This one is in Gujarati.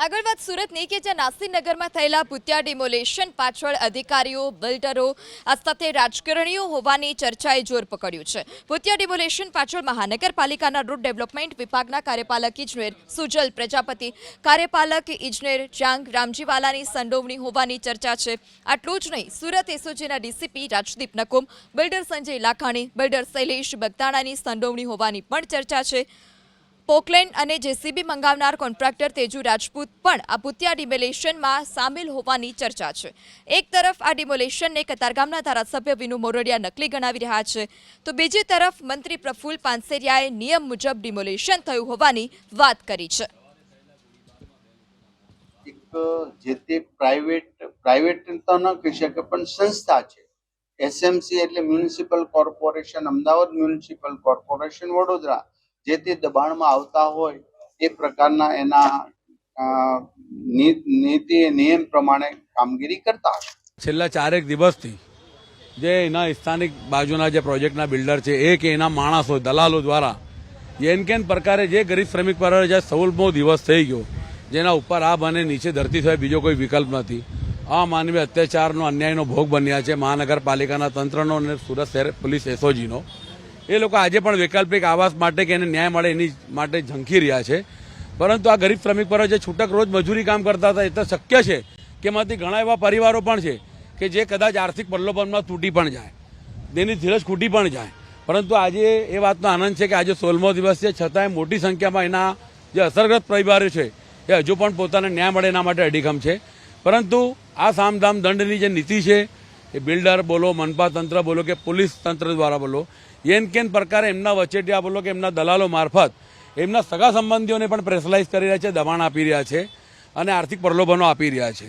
આગળ વાત સુરતની કે જ્યાં નાસીનગરમાં થયેલા ભૂતિયા ડિમોલેશન પાછળ અધિકારીઓ, બિલ્ડરો આ સાથે રાજકારણીઓ હોવાની ચર્ચાએ જોર પકડ્યું છે. ભૂતિયા ડિમોલેશન પાછળ મહાનગરપાલિકાના રોડ ડેવલપમેન્ટ વિભાગના કાર્યપાલક ઇજનેર સુજલ પ્રજાપતિ, કાર્યપાલક ઇજનેર જાંગ રામજીવાલાની સંડોવણી હોવાની ચર્ચા છે. આટલું જ નહીં, સુરત એસઓજીના DCP Rajdeep Nakum, builder Sanjay Lakhani, builder Shailesh બગદાણાની સંડોવણી હોવાની પણ ચર્ચા છે. પોકલેન્ડ અને જેસીબી મંગાવનાર કોન્ટ્રાક્ટર તેજુ રાજપૂત પણ આ ભૂતિયા ડિમોલેશનમાં સામેલ હોવાની ચર્ચા છે. એક તરફ આ ડિમોલેશનને કતારગામના ધારાસભ્ય વિનુ મોરડિયા નકલી ગણાવી રહ્યા છે, તો બીજી તરફ મંત્રી પ્રફુલ પાનસેરિયાએ નિયમ મુજબ ડિમોલેશન થયું હોવાની વાત કરી છે. જે તે પ્રાઇવેટ તો ન કહી શકે પણ સંસ્થા છે. એસએમસી એટલે municipal corporation Ahmedabad, municipal corporation Vadodara, જે તે દબાણમાં આવતા હોય એ પ્રકારના એના નીતિ નિયમ પ્રમાણે કામગીરી કરતા હશે. છેલ્લા 4 દિવસથી જે એના સ્થાનિક બાજુના જે પ્રોજેક્ટના બિલ્ડર છે એ કે એના માણસો દલાલો દ્વારા એન કેન પ્રકારે જે ગરીબ શ્રમિક પર જે 16મો દિવસ થઈ ગયો, જેના ઉપર આ બને નીચે ધરતી થાય બીજો કોઈ વિકલ્પ નથી. આ માનવીય અત્યાચારનો અન્યાયનો ભોગ બન્યા છે મહાનગરપાલિકાના તંત્રનો અને સુરત શહેર પોલીસ એસઓજીનો. એ લોકો આજે પણ વૈકલ્પિક આવાસ માટે કે એને ન્યાય મળે એની માટે ઝંખી રહ્યા છે. પરંતુ આ ગરીબ શ્રમિક પર જે છૂટક રોજ મજૂરી કામ કરતા હતા એ તો શક્ય છે કે એમાંથી ઘણા એવા પરિવારો પણ છે કે જે કદાચ આર્થિક પ્રલોભનમાં તૂટી પણ જાય, તેની ધીરજ ખૂટી પણ જાય. પરંતુ આજે એ વાતનો આનંદ છે કે આજે 16મો દિવસ છે, છતાંય મોટી સંખ્યામાં એના જે અસરગ્રસ્ત પરિવારો છે એ હજુ પણ પોતાને ન્યાય મળે એના માટે અડીખમ છે. પરંતુ આ સામધામ દંડની જે નીતિ છે એ બિલ્ડર બોલો, મનપા તંત્ર બોલો કે પોલીસ તંત્ર દ્વારા બોલો, એન કેન પ્રકારે એમના વચેટિયા બોલો કે એમના દલાલો મારફત એમના સગા સંબંધીઓને પણ પ્રેશરાઇઝ કરી રહ્યા છે, દબાણ આપી રહ્યા છે અને આર્થિક પ્રલોભનો આપી રહ્યા છે.